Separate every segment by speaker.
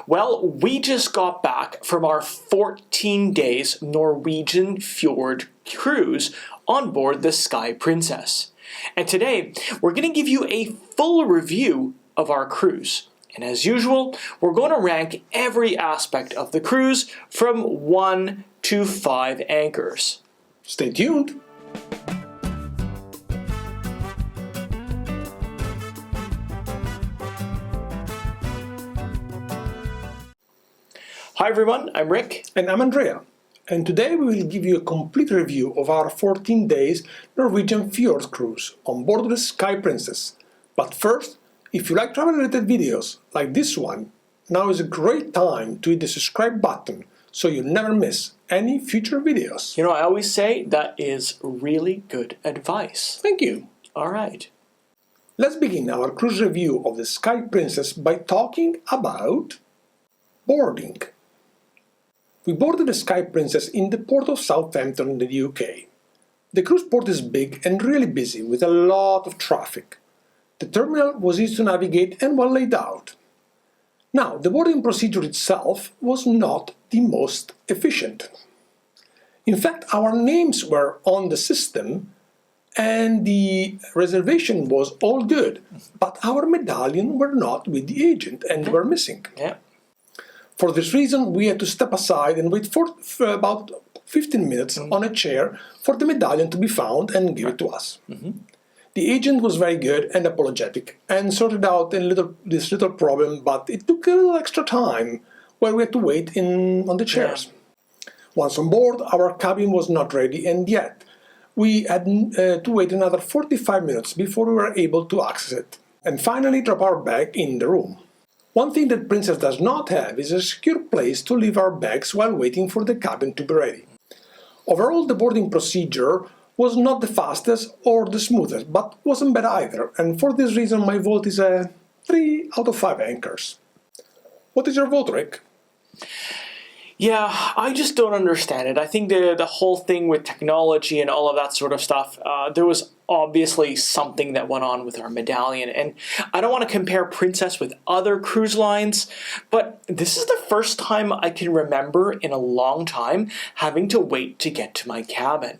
Speaker 1: Well, we just got back from our 14 days Norwegian Fjord cruise on board the Sky Princess. And today, we're going to give you a full review of our cruise. And as usual, we're going to rank every aspect of the cruise from 1 to 5 anchors.
Speaker 2: Stay tuned!
Speaker 1: Hi everyone, I'm Rick.
Speaker 2: And I'm Andrea. And today we will give you a complete review of our 14 days Norwegian Fjords cruise on board the Sky Princess. But first, if you like travel-related videos like this one, now is a great time to hit the subscribe button so you never miss any future videos.
Speaker 1: You know, I always say that is really good advice.
Speaker 2: Thank you.
Speaker 1: All right.
Speaker 2: Let's begin our cruise review of the Sky Princess by talking about boarding. We boarded the Sky Princess in the port of Southampton in the UK. The cruise port is big and really busy with a lot of traffic. The terminal was easy to navigate and well laid out. Now, the boarding procedure itself was not the most efficient. In fact, our names were on the system and the reservation was all good, but our medallion were not with the agent and were missing.
Speaker 1: Yeah.
Speaker 2: For this reason, we had to step aside and wait for about 15 minutes on a chair for the medallion to be found and give it to us. The agent was very good and apologetic and sorted out this little problem, but it took a little extra time where we had to wait on the chairs. Once on board, our cabin was not ready, and yet we had to wait another 45 minutes before we were able to access it and finally drop our bag in the room. One thing that Princess does not have is a secure place to leave our bags while waiting for the cabin to be ready. Overall, the boarding procedure was not the fastest or the smoothest, but wasn't bad either, and for this reason my vote is a 3 out of 5 anchors. What is your vote, Rick?
Speaker 1: Yeah, I just don't understand it. I think the whole thing with technology and all of that sort of stuff, there was obviously something that went on with our medallion. And I don't want to compare Princess with other cruise lines, but this is the first time I can remember in a long time having to wait to get to my cabin.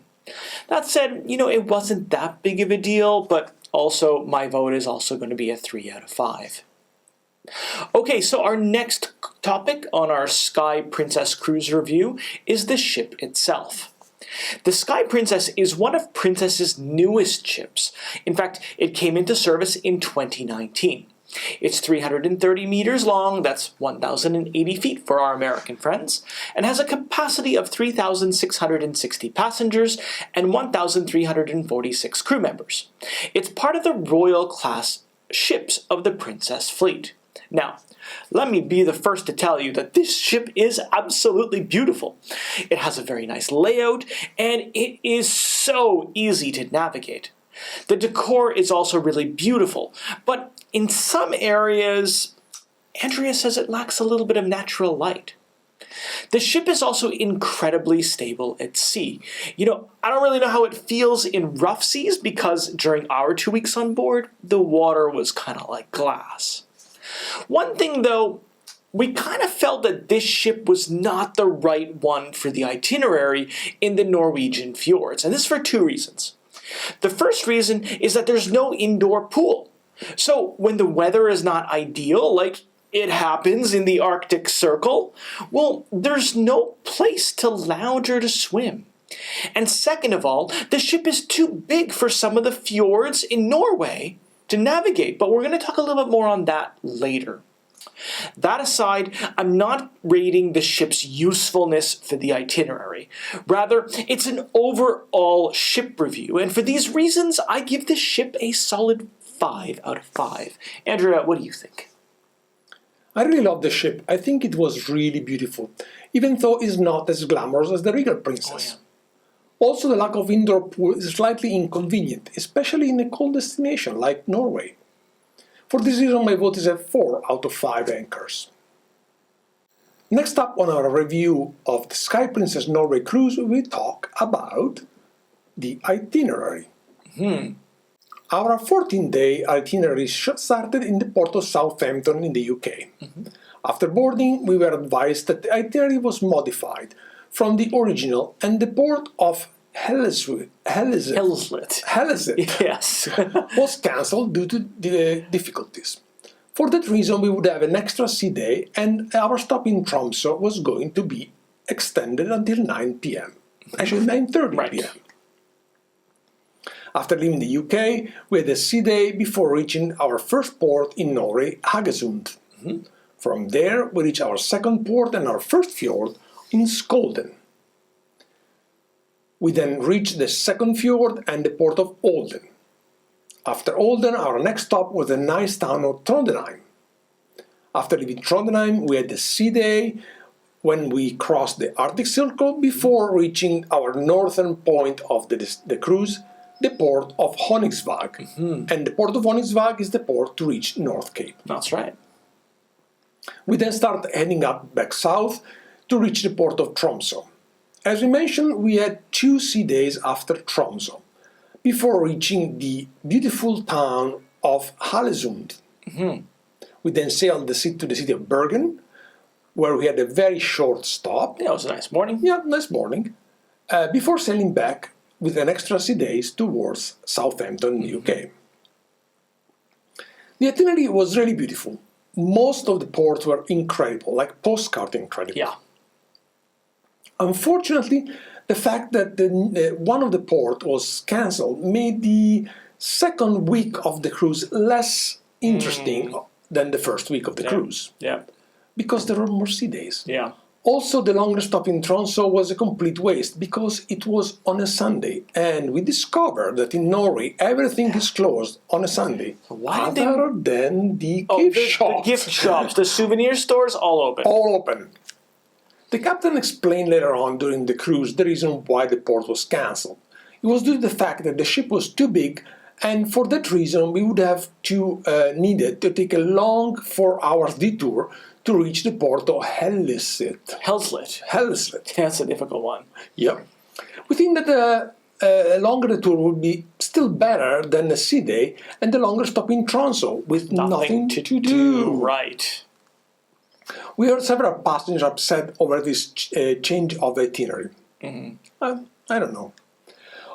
Speaker 1: That said, you know, it wasn't that big of a deal, but also my vote is also going to be a 3 out of 5. Okay, so our next topic on our Sky Princess cruise review is the ship itself. The Sky Princess is one of Princess's newest ships. In fact, it came into service in 2019. It's 330 meters long, that's 1,080 feet for our American friends, and has a capacity of 3,660 passengers and 1,346 crew members. It's part of the Royal class ships of the Princess fleet. Now, let me be the first to tell you that this ship is absolutely beautiful. It has a very nice layout, and it is so easy to navigate. The decor is also really beautiful, but in some areas, Andrea says it lacks a little bit of natural light. The ship is also incredibly stable at sea. You know, I don't really know how it feels in rough seas because during our 2 weeks on board, the water was kind of like glass. One thing though, we kind of felt that this ship was not the right one for the itinerary in the Norwegian Fjords, and this for 2 reasons. The first reason is that there's no indoor pool. So when the weather is not ideal, like it happens in the Arctic Circle, well, there's no place to lounge or to swim. And second of all, the ship is too big for some of the fjords in Norway to navigate, but we're going to talk a little bit more on that later. That aside, I'm not rating the ship's usefulness for the itinerary. Rather, it's an overall ship review, and for these reasons, I give this ship a solid 5 out of 5. Andrea, what do you think?
Speaker 2: I really love the ship. I think it was really beautiful, even though it's not as glamorous as the Regal Princess.
Speaker 1: Oh, yeah.
Speaker 2: Also, the lack of indoor pool is slightly inconvenient, especially in a cold destination like Norway. For this reason, my vote is a 4 out of 5 anchors. Next up on our review of the Sky Princess Norway cruise, we talk about the itinerary. Our 14-day itinerary started in the port of Southampton in the UK. After boarding, we were advised that the itinerary was modified from the original and the port of Helleslett
Speaker 1: Yes.
Speaker 2: was cancelled due to the difficulties. For that reason, we would have an extra sea day, and our stop in Tromsø was going to be extended until 9 p.m. Actually, 9:30 p.m. After leaving the UK, we had a sea day before reaching our first port in Norway, Haugesund. From there, we reached our second port and our first fjord in Skolden. We then reached the second fjord and the port of Olden. After Olden, our next stop was the nice town of Trondheim. After leaving Trondheim, we had the sea day when we crossed the Arctic Circle before reaching our northern point of the cruise, the port of Honningsvåg. And the port of Honningsvåg is the port to reach North Cape.
Speaker 1: That's right.
Speaker 2: We then start heading up back south to reach the port of Tromsø. As we mentioned, we had 2 sea days after Tromsø, before reaching the beautiful town of Hallesund. We then sailed to the city of Bergen, where we had a very short stop.
Speaker 1: Yeah, it was a nice morning.
Speaker 2: Yeah, nice morning. Before sailing back with an extra sea days towards Southampton, UK. The itinerary was really beautiful. Most of the ports were incredible, like postcard incredible.
Speaker 1: Yeah.
Speaker 2: Unfortunately, the fact that one of the ports was cancelled made the second week of the cruise less interesting than the first week of the cruise.
Speaker 1: Yeah.
Speaker 2: Because there were more sea days.
Speaker 1: Yeah.
Speaker 2: Also, the longer stop in Tromsø was a complete waste because it was on a Sunday, and we discovered that in Norway everything is closed on a Sunday, other than the gift shops.
Speaker 1: The gift shops, the souvenir stores, all open.
Speaker 2: All open. The captain explained later on during the cruise the reason why the port was cancelled. It was due to the fact that the ship was too big, and for that reason we would have needed to take a long 4-hour detour to reach the port of Helleslett.
Speaker 1: That's a difficult one.
Speaker 2: Yep. We think that a longer tour would be still better than a sea day and the longer stop in Tromsø with nothing to do.
Speaker 1: Right.
Speaker 2: We heard several passengers upset over this change of itinerary. I don't know.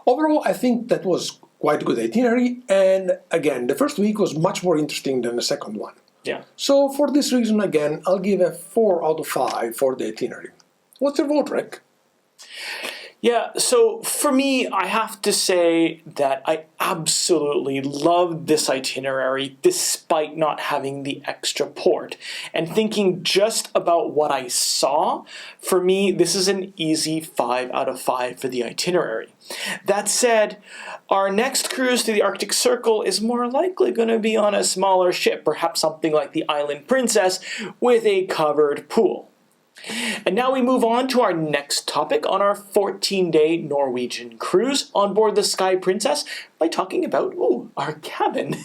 Speaker 2: Overall, I think that was quite a good itinerary, and again, the first week was much more interesting than the second one.
Speaker 1: Yeah.
Speaker 2: So for this reason, again, I'll give a 4 out of 5 for the itinerary. What's your vote, Rick?
Speaker 1: Yeah, so for me, I have to say that I absolutely loved this itinerary despite not having the extra port. And thinking just about what I saw, for me, this is an easy 5 out of 5 for the itinerary. That said, our next cruise to the Arctic Circle is more likely going to be on a smaller ship, perhaps something like the Island Princess with a covered pool. And now we move on to our next topic on our 14-day Norwegian cruise on board the Sky Princess by talking about, our cabin.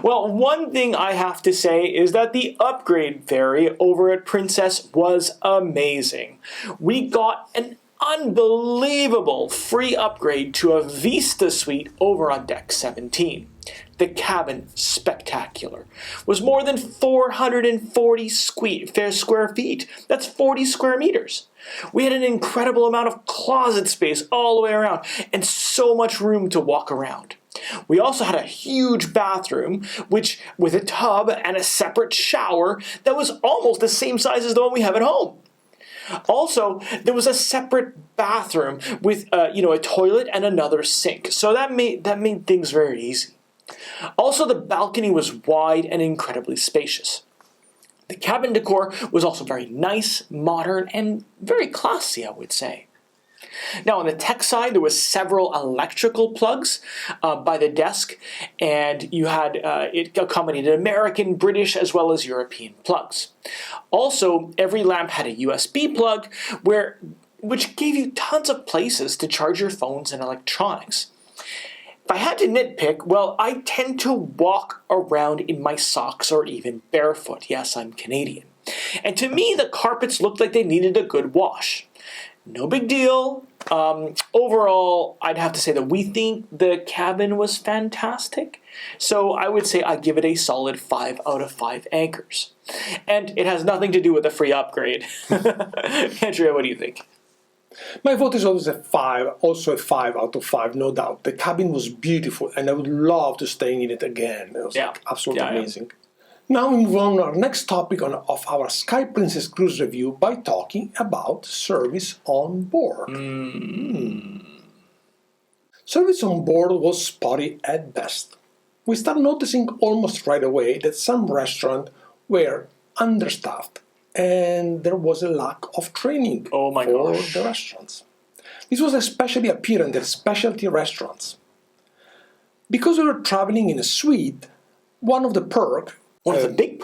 Speaker 1: Well, one thing I have to say is that the upgrade ferry over at Princess was amazing. We got an unbelievable free upgrade to a Vista suite over on deck 17. The cabin, spectacular, was more than 440 square feet. That's 40 square meters. We had an incredible amount of closet space all the way around and so much room to walk around. We also had a huge bathroom, which with a tub and a separate shower that was almost the same size as the one we have at home. Also, there was a separate bathroom with a toilet and another sink, so that made things very easy. Also, the balcony was wide and incredibly spacious. The cabin decor was also very nice, modern, and very classy, I would say. Now, on the tech side, there was several electrical plugs by the desk, and you had it accommodated American, British, as well as European plugs. Also, every lamp had a USB plug, which gave you tons of places to charge your phones and electronics. If I had to nitpick, well, I tend to walk around in my socks or even barefoot. Yes, I'm Canadian. And to me, the carpets looked like they needed a good wash. no big deal. Overall, I'd have to say that we think the cabin was fantastic. So I would say I give it a solid 5 out of 5 anchors. And it has nothing to do with the free upgrade. Andrea, what do you think?
Speaker 2: My vote is always a 5, also a 5 out of 5, no doubt. The cabin was beautiful, and I would love to stay in it again. It was absolutely amazing. Now we move on to our next topic of our Sky Princess Cruise review by talking about service on board. Service on board was spotty at best. We started noticing almost right away that some restaurants were understaffed and there was a lack of training for the restaurants. This was especially apparent at specialty restaurants. Because we were traveling in a suite, one of the big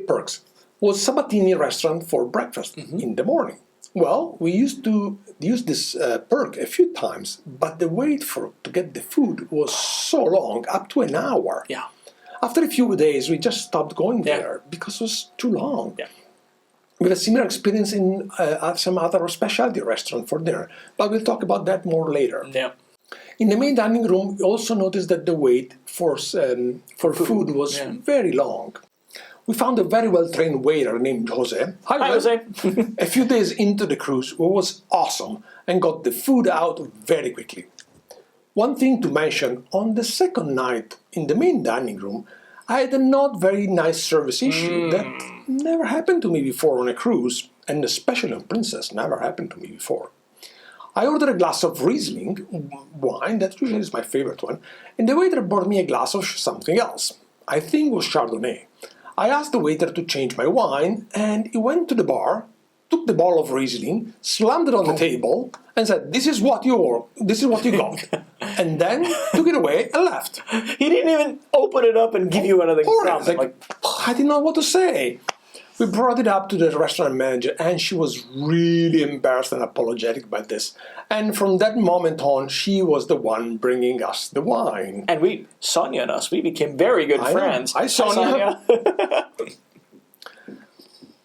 Speaker 2: perks was Sabatini restaurant for breakfast in the morning. Well, we used to use this perk a few times, but the wait to get the food was so long, up to an hour.
Speaker 1: Yeah.
Speaker 2: After a few days, we just stopped going there because it was too long. Yeah. We had a similar experience in some other specialty restaurant for dinner, but we'll talk about that more later.
Speaker 1: Yeah.
Speaker 2: In the main dining room, we also noticed that the wait for food was very long. We found a very well-trained waiter named Jose.
Speaker 1: Hi, Jose.
Speaker 2: A few days into the cruise, who was awesome and got the food out very quickly. One thing to mention, on the second night in the main dining room, I had a not very nice service issue that never happened to me before on a cruise, and especially on Princess, never happened to me before. I ordered a glass of Riesling wine, that usually is my favorite one, and the waiter brought me a glass of something else. I think it was Chardonnay. I asked the waiter to change my wine, and he went to the bar, took the bottle of Riesling, slammed it on the table, and said, "This is what you got," and then took it away and left.
Speaker 1: He didn't even open it up and give you anything from it.
Speaker 2: I didn't know what to say. We brought it up to the restaurant manager, and she was really embarrassed and apologetic about this. And from that moment on, she was the one bringing us the wine.
Speaker 1: And Sonia and us, we became very good friends.
Speaker 2: Hi, Sonia.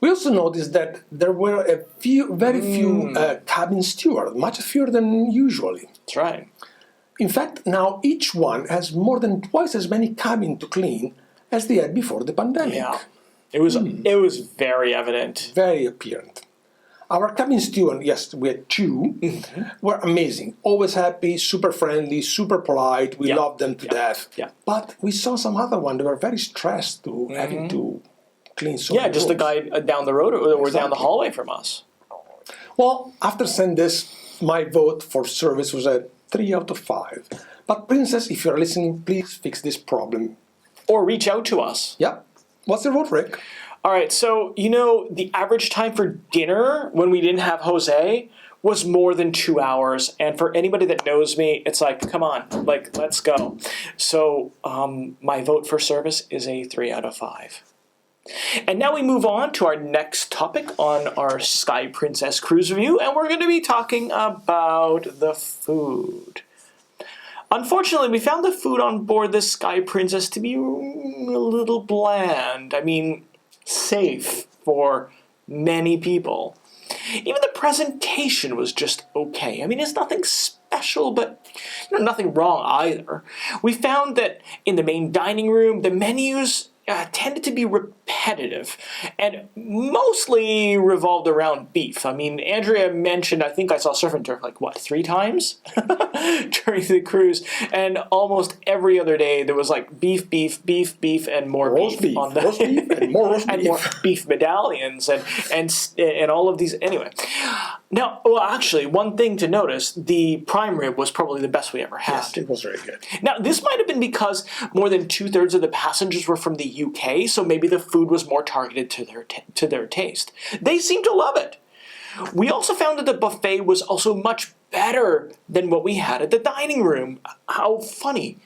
Speaker 2: We also noticed that there were very few cabin stewards, much fewer than usually.
Speaker 1: That's right.
Speaker 2: In fact, now each one has more than twice as many cabins to clean as they had before the pandemic.
Speaker 1: Yeah. It was very evident.
Speaker 2: Very apparent. Our cabin steward, yes, we had 2, were amazing. Always happy, super friendly, super polite. We loved them to death. Yeah. But we saw some other one that were very stressed to having to clean so many
Speaker 1: just the
Speaker 2: rooms.
Speaker 1: guy down the road or down the hallway from us.
Speaker 2: Well, after saying this, my vote for service was a 3 out of 5. But Princess, if you're listening, please fix this problem.
Speaker 1: Or reach out to us.
Speaker 2: Yeah. What's your vote, Rick?
Speaker 1: All right, so, the average time for dinner when we didn't have Jose was more than 2 hours. And for anybody that knows me, it's like, come on, let's go. So my vote for service is a 3 out of 5. And now we move on to our next topic on our Sky Princess Cruise review, and we're going to be talking about the food. Unfortunately, we found the food on board the Sky Princess to be a little bland. I mean, safe for many people. Even the presentation was just okay. I mean, it's nothing special, but nothing wrong either. We found that in the main dining room, the menus tended to be repetitive and mostly revolved around beef. I mean, Andrea mentioned, I think I saw surf and turf 3 times during the cruise, and almost every other day there was beef, and more
Speaker 2: roast beef.
Speaker 1: On the
Speaker 2: roast beef and more roast
Speaker 1: and
Speaker 2: beef.
Speaker 1: more beef medallions and all of these. Anyway, now, well, actually, one thing to notice: the prime rib was probably the best we ever had.
Speaker 2: Yes, it was very good.
Speaker 1: Now, this might have been because more than 2/3 of the passengers were from the UK, so maybe the food was more targeted to their taste. They seemed to love it. We also found that the buffet was also much better than what we had at the dining room. How funny.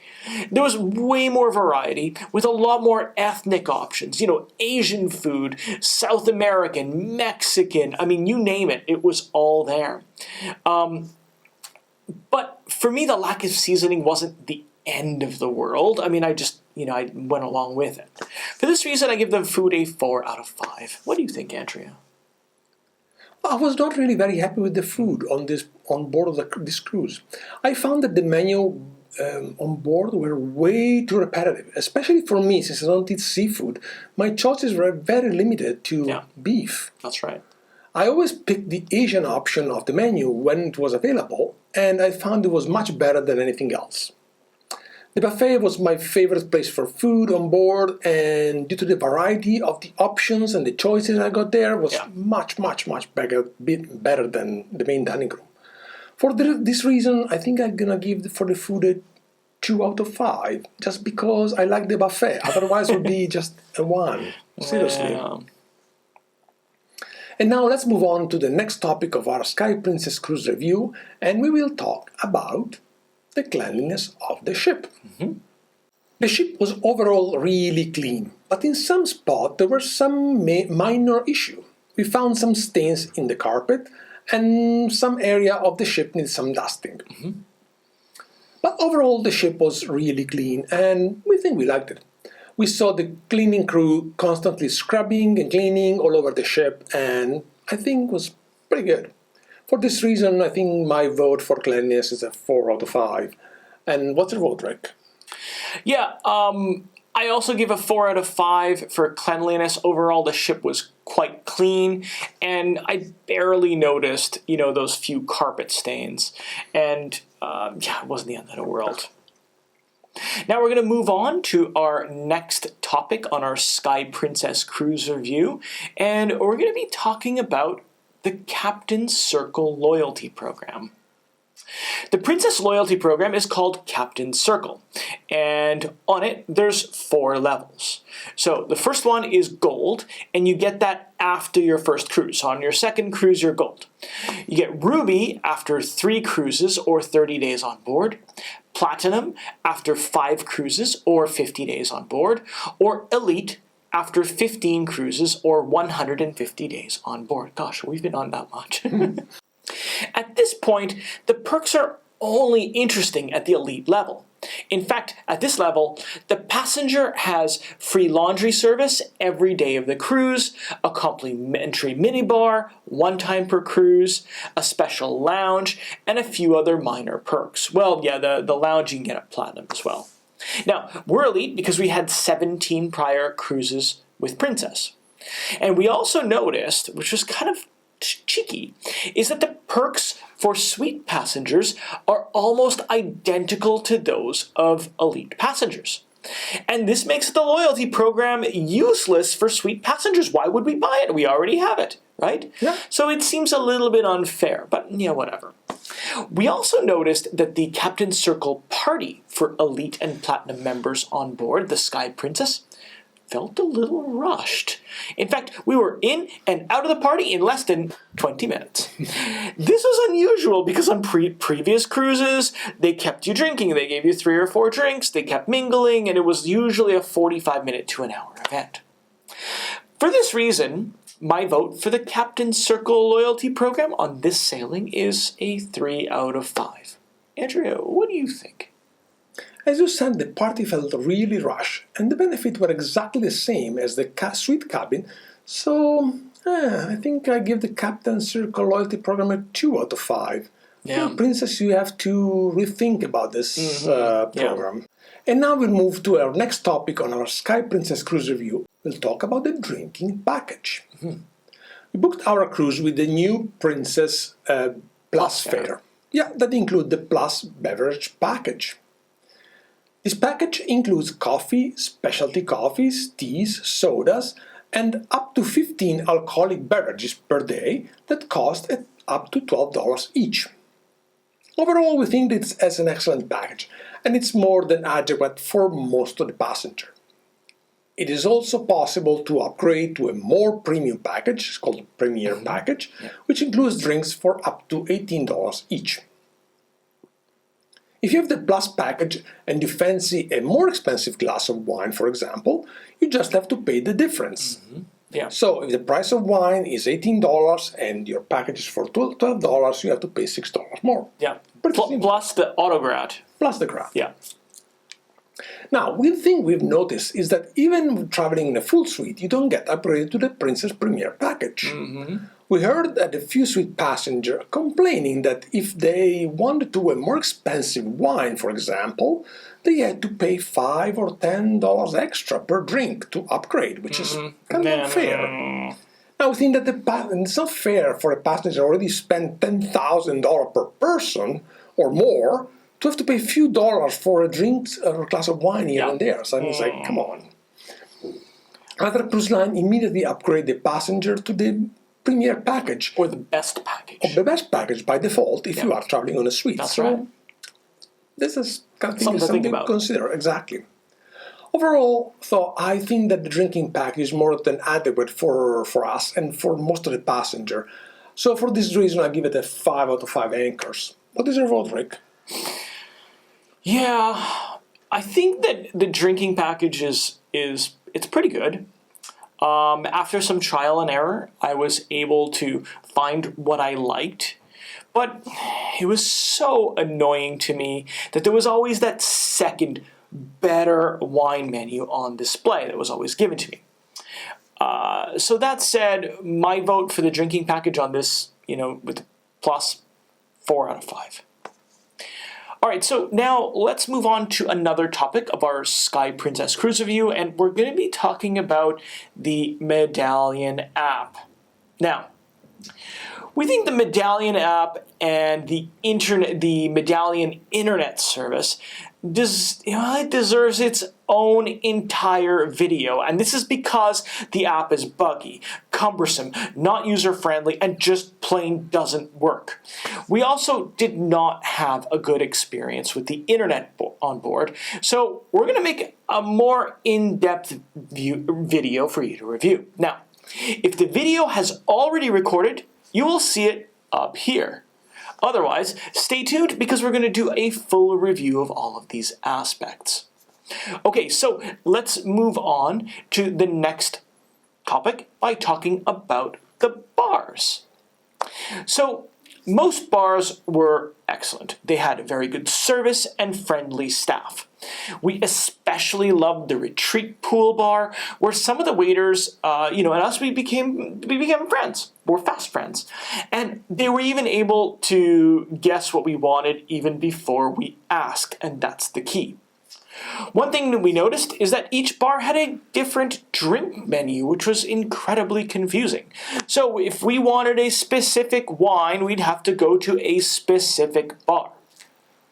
Speaker 1: There was way more variety with a lot more ethnic options. Asian food, South American, Mexican, I mean, you name it, it was all there. But for me, the lack of seasoning wasn't the end of the world. I mean, I went along with it. For this reason, I give the food a 4 out of 5. What do you think, Andrea?
Speaker 2: I was not really very happy with the food on board of this cruise. I found that the menu on board were way too repetitive, especially for me since I don't eat seafood. My choices were very limited to beef.
Speaker 1: That's right.
Speaker 2: I always picked the Asian option of the menu when it was available, and I found it was much better than anything else. The buffet was my favorite place for food on board, and due to the variety of the options and the choices I got there, was much better than the main dining room. For this reason, I think I'm gonna give for the food a 2 out of 5, just because I like the buffet. Otherwise, it would be just a 1. Seriously.
Speaker 1: Wow.
Speaker 2: And now let's move on to the next topic of our Sky Princess cruise review, and we will talk about the cleanliness of the ship.
Speaker 1: Mm-hmm.
Speaker 2: The ship was overall really clean, but in some spots there were some minor issues. We found some stains in the carpet, and some area of the ship needs some dusting.
Speaker 1: Mm-hmm.
Speaker 2: But overall the ship was really clean, and we think we liked it. We saw the cleaning crew constantly scrubbing and cleaning all over the ship, and I think it was pretty good. For this reason, I think my vote for cleanliness is a 4 out of 5. And what's your vote, Rick?
Speaker 1: Yeah, I also give a 4 out of 5 for cleanliness. Overall, the ship was quite clean, and I barely noticed, those few carpet stains. And, it wasn't the end of the world. Now we're going to move on to our next topic on our Sky Princess cruise review, and we're going to be talking about the Captain's Circle loyalty program. The Princess loyalty program is called Captain's Circle, and on it there's 4 levels. So the first one is gold, and you get that after your first cruise. So on your second cruise, you're gold. You get ruby after 3 cruises or 30 days on board, platinum after 5 cruises or 50 days on board, or elite after 15 cruises or 150 days on board. Gosh, we've been on that much. At this point, the perks are only interesting at the elite level. In fact, at this level, the passenger has free laundry service every day of the cruise, a complimentary minibar, 1 time per cruise, a special lounge, and a few other minor perks. Well, yeah, the lounge you can get at Platinum as well. Now, we're elite because we had 17 prior cruises with Princess. And we also noticed, which was kind of cheeky, is that the perks for suite passengers are almost identical to those of elite passengers. And this makes the loyalty program useless for suite passengers. Why would we buy it? We already have it, right?
Speaker 2: Yeah.
Speaker 1: So it seems a little bit unfair, but whatever. We also noticed that the Captain's Circle party for elite and platinum members on board the Sky Princess felt a little rushed. In fact, we were in and out of the party in less than 20 minutes. This was unusual because on previous cruises, they kept you drinking. They gave you 3 or 4 drinks, they kept mingling, and it was usually a 45-minute to an hour event. For this reason, my vote for the Captain's Circle loyalty program on this sailing is a 3 out of 5. Andrea, what do you think?
Speaker 2: As you said, the party felt really rushed, and the benefits were exactly the same as the suite cabin, so I think I give the Captain's Circle loyalty program a 2 out of 5.
Speaker 1: Yeah.
Speaker 2: For Princess, you have to rethink about this program. Yeah. And now we'll move to our next topic on our Sky Princess cruise review. We'll talk about the drinking package. Mm-hmm. We booked our cruise with the new Princess Plus fare. Yeah, that includes the Plus beverage package. This package includes coffee, specialty coffees, teas, sodas, and up to 15 alcoholic beverages per day that cost up to $12 each. Overall, we think it's an excellent package, and it's more than adequate for most of the passengers. It is also possible to upgrade to a more premium package, it's called a Premier package, which includes drinks for up to $18 each. If you have the Plus package and you fancy a more expensive glass of wine, for example, you just have to pay the difference. Mm-hmm. Yeah. So if the price of wine is $18 and your package is for $12, you have to pay $6 more.
Speaker 1: Yeah. Plus the autograd.
Speaker 2: Plus the grad.
Speaker 1: Yeah.
Speaker 2: Now, one thing we've noticed is that even traveling in a full suite, you don't get upgraded to the Princess Premier package. We heard that a few suite passengers complaining that if they wanted to a more expensive wine, for example, they had to pay $5 or $10 extra per drink to upgrade, which is kind of unfair. Now, we think that it's not fair for a passenger already spent $10,000 per person or more to have to pay a few dollars for a drink or a glass of wine here and there. So it's like, come on. Other cruise line immediately upgrade the passenger to the Premier package.
Speaker 1: Or the best package.
Speaker 2: Or the best package by default if you are traveling on a suite.
Speaker 1: That's right.
Speaker 2: This is something
Speaker 1: about.
Speaker 2: to consider, exactly. Overall, though, I think that the drinking package is more than adequate for us and for most of the passenger. So for this reason, I give it a 5 out of 5 anchors. What is your vote, Rick?
Speaker 1: Yeah, I think that the drinking package is it's pretty good. After some trial and error, I was able to find what I liked. But it was so annoying to me that there was always that second, better wine menu on display that was always given to me. So that said, my vote for the drinking package on this, with plus 4 out of 5. All right, so now let's move on to another topic of our Sky Princess Cruise review, and we're going to be talking about the Medallion app. Now, we think the Medallion app and the Medallion internet service it deserves its own entire video, and this is because the app is buggy, cumbersome, not user-friendly, and just plain doesn't work. We also did not have a good experience with the internet on board, so we're going to make a more in-depth video for you to review. Now, if the video has already recorded, you will see it up here. Otherwise, stay tuned because we're going to do a full review of all of these aspects. Okay, so let's move on to the next topic by talking about the bars. So, most bars were excellent. They had very good service and friendly staff. We especially loved the retreat pool bar, where some of the waiters, and us, we became friends. We're fast friends. And they were even able to guess what we wanted even before we asked, and that's the key. One thing that we noticed is that each bar had a different drink menu, which was incredibly confusing. So if we wanted a specific wine, we'd have to go to a specific bar.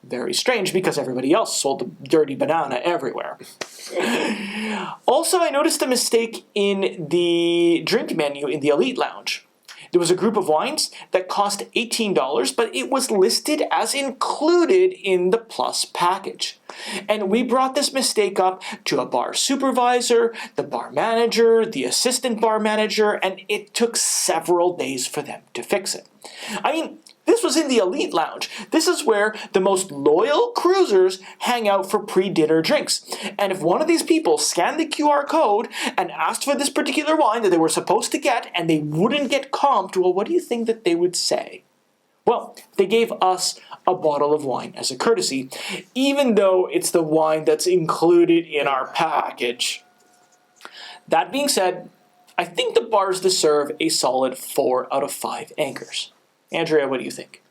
Speaker 1: Very strange because everybody else sold the dirty banana everywhere. Also, I noticed a mistake in the drink menu in the Elite Lounge. There was a group of wines that cost $18, but it was listed as included in the Plus package. And we brought this mistake up to a bar supervisor, the bar manager, the assistant bar manager, and it took several days for them to fix it. I mean, this was in the Elite Lounge. This is where the most loyal cruisers hang out for pre-dinner drinks. And if one of these people scanned the QR code and asked for this particular wine that they were supposed to get and they wouldn't get comped, well, what do you think that they would say? Well, they gave us a bottle of wine as a courtesy, even though it's the wine that's included in our package. That being said, I think the bars deserve a solid 4 out of 5 anchors. Andrea, what do you think?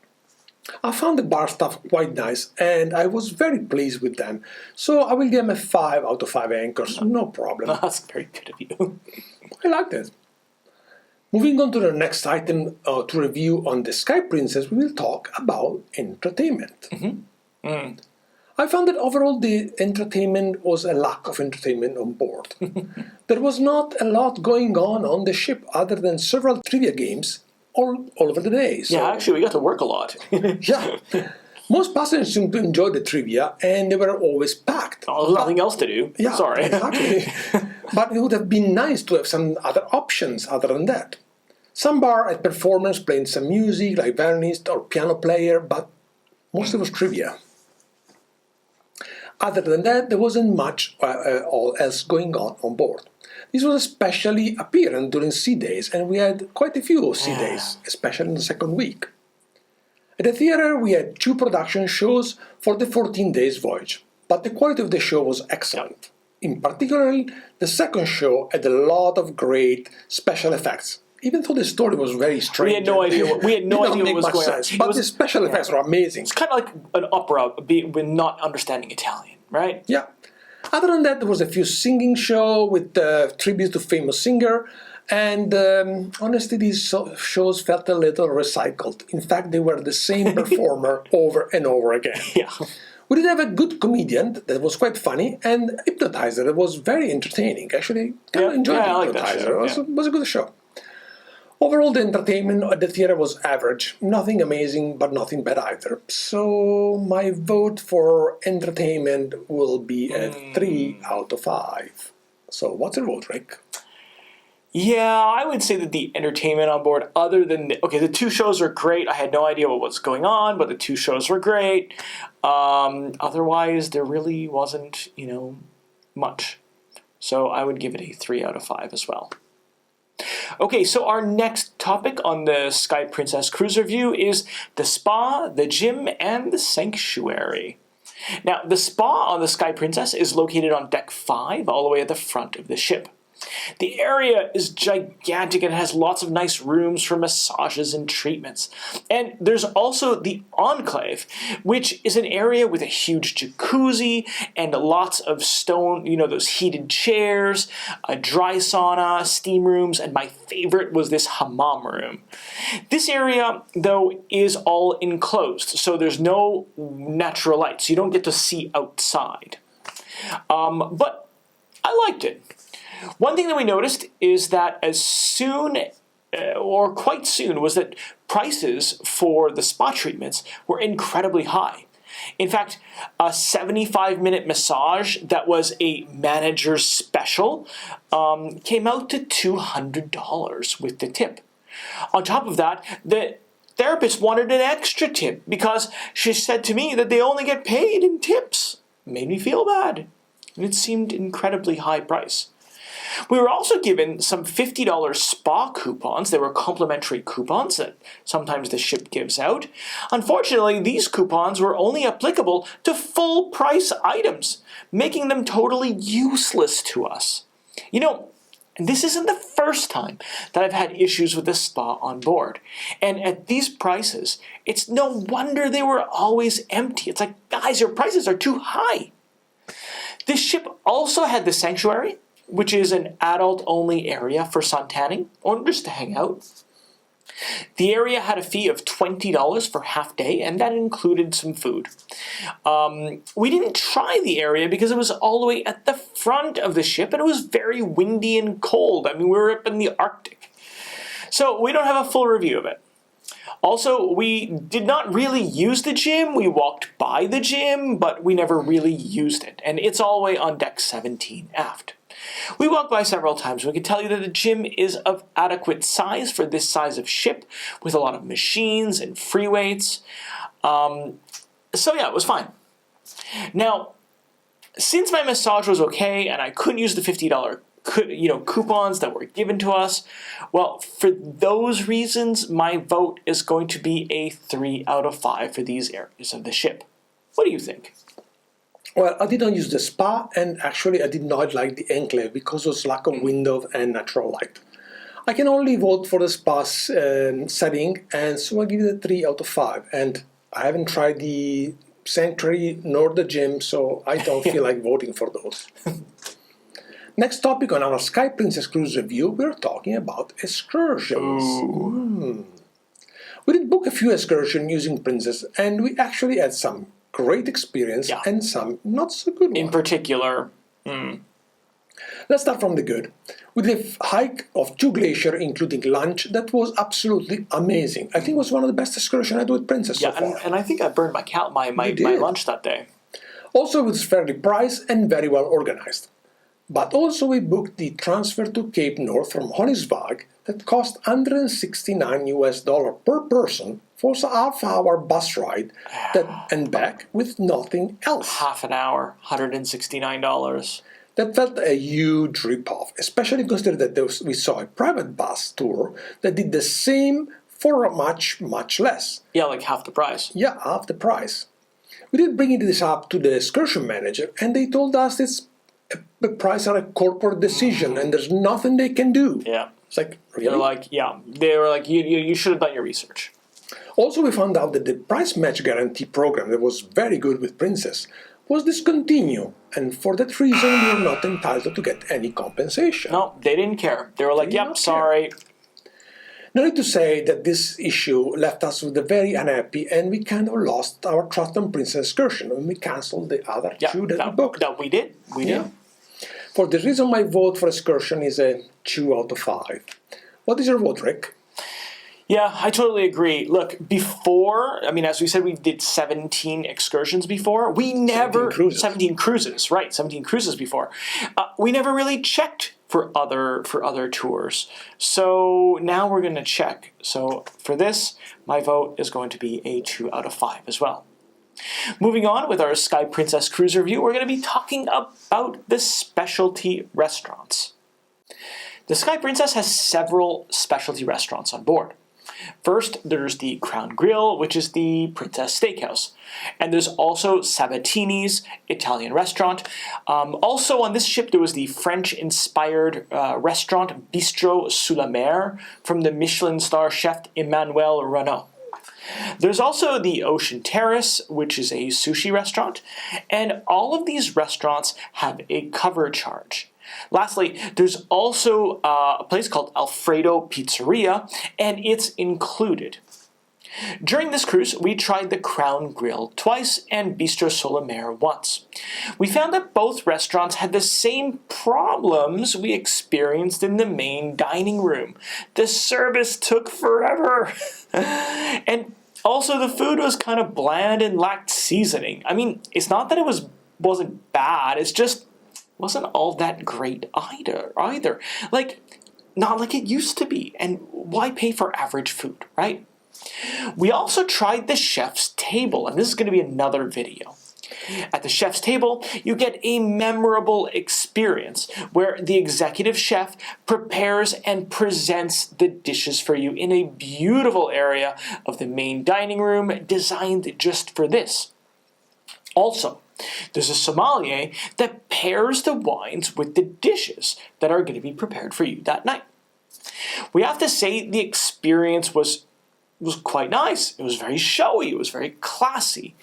Speaker 2: I found the bar staff quite nice, and I was very pleased with them. So I will give them a 5 out of 5 anchors, no problem.
Speaker 1: That's very good of you.
Speaker 2: I liked it. Moving on to the next item to review on the Sky Princess, we will talk about entertainment. I found that overall the entertainment was a lack of entertainment on board. There was not a lot going on the ship other than several trivia games all over the day. So,
Speaker 1: yeah, actually, we got to work a lot.
Speaker 2: yeah. Most passengers seemed to enjoy the trivia, and they were always packed.
Speaker 1: Oh, nothing else to do.
Speaker 2: Yeah,
Speaker 1: Sorry.
Speaker 2: Exactly. But it would have been nice to have some other options other than that. Some bar had performers playing some music, like violinist or piano player, but mostly was trivia. Other than that, there wasn't much else going on board. This was especially apparent during sea days, and we had quite a few sea days, especially in the second week. At the theater, we had 2 production shows for the 14 days voyage. but the quality of the show was excellent. In particular, the second show had a lot of great special effects. Even though the story was very strange.
Speaker 1: We had no idea what was going on.
Speaker 2: But the special effects were amazing.
Speaker 1: It's kind of like an opera with not understanding Italian, right?
Speaker 2: Yeah. Other than that, there was a few singing show with tributes to famous singer. And honestly, these shows felt a little recycled. In fact, they were the same performer over and over again.
Speaker 1: Yeah.
Speaker 2: We did have a good comedian that was quite funny, and Hypnotizer that was very entertaining. Actually, kind of enjoyed Hypnotizer. It was a good show. Overall, the entertainment at the theater was average. Nothing amazing, but nothing bad either. So my vote for entertainment will be a 3 out of 5. So what's your vote, Rick?
Speaker 1: Yeah, I would say that the entertainment on board, other than the 2 shows are great. I had no idea what was going on, but the 2 shows were great. Otherwise, there really wasn't, much. So I would give it a 3 out of 5 as well. Okay, so our next topic on the Sky Princess Cruise review is the spa, the gym, and the sanctuary. Now, the spa on the Sky Princess is located on deck 5, all the way at the front of the ship. The area is gigantic and has lots of nice rooms for massages and treatments. And there's also the Enclave, which is an area with a huge jacuzzi and lots of stone, those heated chairs, a dry sauna, steam rooms, and my favorite was this hammam room. This area, though, is all enclosed, so there's no natural light, so you don't get to see outside. But I liked it. One thing that we noticed is that quite soon, was that prices for the spa treatments were incredibly high. In fact, a 75-minute massage that was a manager's special came out to $200 with the tip. On top of that, the therapist wanted an extra tip because she said to me that they only get paid in tips. Made me feel bad. And it seemed incredibly high price. We were also given some $50 spa coupons. They were complimentary coupons that sometimes the ship gives out. Unfortunately, these coupons were only applicable to full price items, making them totally useless to us. This isn't the first time that I've had issues with the spa on board. And at these prices, it's no wonder they were always empty. It's like, guys, your prices are too high. This ship also had the sanctuary, which is an adult-only area for suntanning, or just to hang out. The area had a fee of $20 for half day, and that included some food. We didn't try the area because it was all the way at the front of the ship, and it was very windy and cold. We were up in the Arctic. So we don't have a full review of it. Also, we did not really use the gym. We walked by the gym, but we never really used it, and it's all the way on deck 17 aft. We walked by several times. We can tell you that the gym is of adequate size for this size of ship, with a lot of machines and free weights. So yeah, it was fine. Now, since my massage was okay and I couldn't use the $50 coupons that were given to us, well, for those reasons, my vote is going to be a 3 out of 5 for these areas of the ship. What do you think?
Speaker 2: Well, I didn't use the spa, and actually I did not like the Enclave because of lack of window and natural light. I can only vote for the spa setting, and so I'll give it a 3 out of 5. And I haven't tried the sanctuary nor the gym, so I don't feel like voting for those. Next topic on our Sky Princess Cruise review, we're talking about excursions. We did book a few excursions using Princess, and we actually had some great experience and some not so good ones.
Speaker 1: In particular,
Speaker 2: Let's start from the good. We did a hike of 2 glaciers, including lunch, that was absolutely amazing. I think it was one of the best excursions I did with Princess so far.
Speaker 1: And I think I burned my lunch that day.
Speaker 2: Also, it was fairly priced and very well organized. But also we booked the transfer to Cape North from Honningsvag that cost $169 per person for a half-hour bus ride and back with nothing else.
Speaker 1: Half an hour, $169.
Speaker 2: That felt a huge rip-off, especially considering that we saw a private bus tour that did the same for much, much less.
Speaker 1: Yeah, like half the price.
Speaker 2: Yeah, half the price. We did bring this up to the excursion manager, and they told us the price are a corporate decision, and there's nothing they can do.
Speaker 1: Yeah.
Speaker 2: It's like, really?
Speaker 1: They were like, you should have done your research.
Speaker 2: Also, we found out that the price match guarantee program that was very good with Princess was discontinued, and for that reason we were not entitled to get any compensation.
Speaker 1: No, they didn't care. They were like, yep, sorry.
Speaker 2: No need to say that this issue left us with a very unhappy, and we kind of lost our trust on Princess excursion when we cancelled the other two that we booked.
Speaker 1: That we did. We did.
Speaker 2: For this reason, my vote for excursion is a 2 out of 5. What is your vote, Rick?
Speaker 1: Yeah, I totally agree. Look, before, as we said, we did 17 excursions before. We never 17 cruises, right? 17 cruises before. We never really checked for other tours. So now we're going to check. So for this, my vote is going to be a 2 out of 5 as well. Moving on with our Sky Princess cruise review, we're going to be talking about the specialty restaurants. The Sky Princess has several specialty restaurants on board. First, there's the Crown Grill, which is the Princess Steakhouse. And there's also Sabatini's Italian restaurant. Also on this ship, there was the French-inspired restaurant Bistro sous la Mer from the Michelin star chef Emmanuel Renaud. There's also the Ocean Terrace, which is a sushi restaurant. And all of these restaurants have a cover charge. Lastly, there's also a place called Alfredo Pizzeria, and it's included. During this cruise, we tried the Crown Grill twice and Bistro sous la Mer once. We found that both restaurants had the same problems we experienced in the main dining room. The service took forever. And also the food was kind of bland and lacked seasoning. It's not that it wasn't bad, it's just wasn't all that great either. Not like it used to be. And why pay for average food, right? We also tried the chef's table, and this is going to be another video. At the chef's table, you get a memorable experience where the executive chef prepares and presents the dishes for you in a beautiful area of the main dining room designed just for this. Also, there's a sommelier that pairs the wines with the dishes that are going to be prepared for you that night. We have to say the experience was quite nice. It was very showy. It was very classy.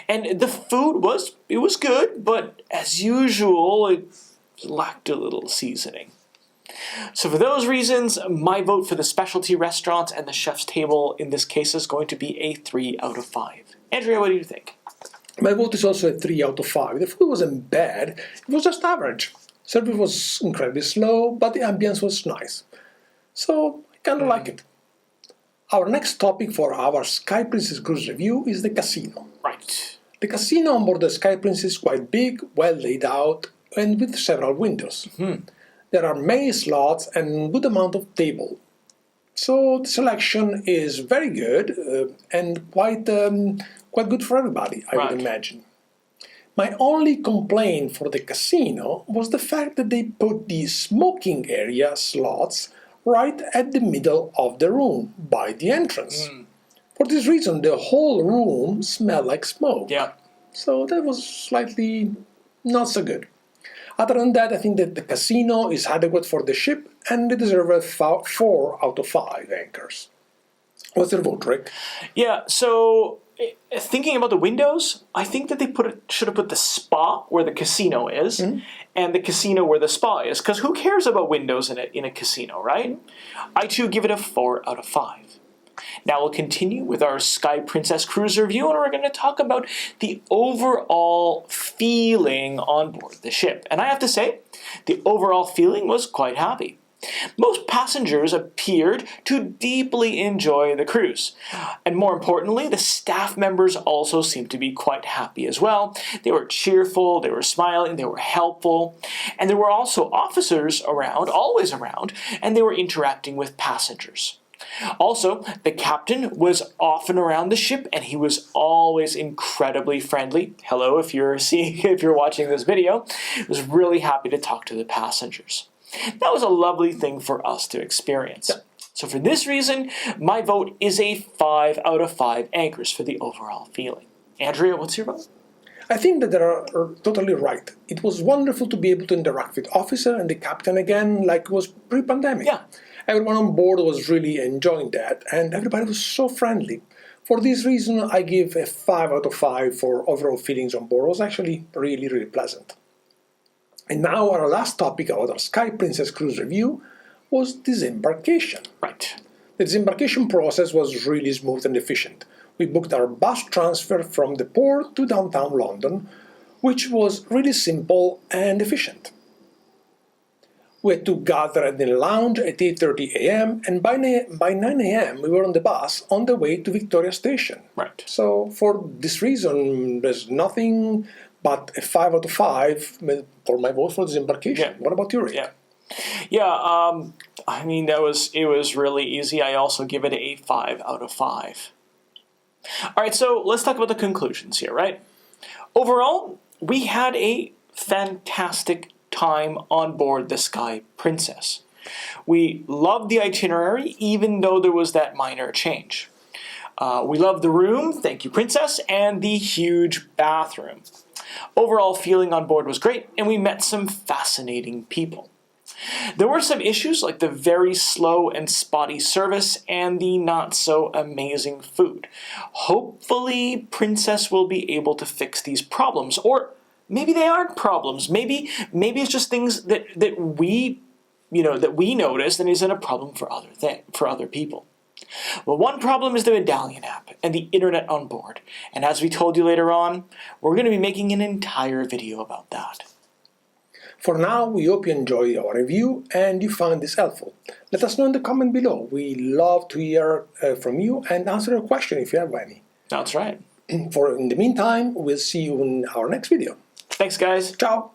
Speaker 1: And the food was good, but as usual, it lacked a little seasoning. So for those reasons, my vote for the specialty restaurants and the chef's table in this case is going to be a 3 out of 5. Andrea, what do you think?
Speaker 2: My vote is also a 3 out of 5. The food wasn't bad, it was just average. Service was incredibly slow, but the ambience was nice. So I kind of like it. Our next topic for our Sky Princess cruise review is the casino.
Speaker 1: Right.
Speaker 2: The casino on board the Sky Princess is quite big, well laid out, and with several windows. There are many slots and good amount of table. So the selection is very good and quite good for everybody, I would imagine. My only complaint for the casino was the fact that they put the smoking area slots right at the middle of the room, by the entrance. For this reason, the whole room smelled like smoke.
Speaker 1: Yeah.
Speaker 2: So that was slightly not so good. Other than that, I think that the casino is adequate for the ship, and they deserve a 4 out of 5 anchors. What's your vote, Rick?
Speaker 1: Yeah, so thinking about the windows, I think that they should have put the spa where the casino is, and the casino where the spa is, because who cares about windows in a casino, right? I too give it a 4 out of 5. Now we'll continue with our Sky Princess cruise review, and we're going to talk about the overall feeling on board the ship. And I have to say, the overall feeling was quite happy. Most passengers appeared to deeply enjoy the cruise. And more importantly, the staff members also seemed to be quite happy as well. They were cheerful, they were smiling, they were helpful. And there were also officers around, always around, and they were interacting with passengers. Also, the captain was often around the ship, and he was always incredibly friendly. Hello, if you're watching this video. He was really happy to talk to the passengers. That was a lovely thing for us to experience. So for this reason, my vote is a 5 out of 5 anchors for the overall feeling. Andrea, what's your vote?
Speaker 2: I think that they are totally right. It was wonderful to be able to interact with officer and the captain again like it was pre-pandemic.
Speaker 1: Yeah.
Speaker 2: Everyone on board was really enjoying that, and everybody was so friendly. For this reason, I give a 5 out of 5 for overall feelings on board. It was actually really, really pleasant. And now our last topic about our Sky Princess cruise review was disembarkation.
Speaker 1: Right.
Speaker 2: The disembarkation process was really smooth and efficient. We booked our bus transfer from the port to downtown London, which was really simple and efficient. We had to gather at the lounge at 8:30 a.m. and by 9 a.m. we were on the bus on the way to Victoria Station.
Speaker 1: Right.
Speaker 2: So for this reason, there's nothing but a 5 out of 5 for my vote for disembarkation.
Speaker 1: Yeah.
Speaker 2: What about you, Rick?
Speaker 1: Yeah. Yeah, I mean, it was really easy. I also give it a 5 out of 5. All right, so let's talk about the conclusions here, right? Overall, we had a fantastic time on board the Sky Princess. We loved the itinerary, even though there was that minor change. We loved the room, thank you, Princess, and the huge bathroom. Overall feeling on board was great, and we met some fascinating people. There were some issues like the very slow and spotty service and the not so amazing food. Hopefully, Princess will be able to fix these problems, or maybe they aren't problems. Maybe it's just things that we noticed and isn't a problem for other people. Well, one problem is the Medallion app and the internet on board. And as we told you later on, we're going to be making an entire video about that.
Speaker 2: For now, we hope you enjoy our review and you found this helpful. Let us know in the comment below. We love to hear from you and answer your question if you have any.
Speaker 1: That's right.
Speaker 2: In the meantime, we'll see you in our next video.
Speaker 1: Thanks, guys.
Speaker 2: Ciao.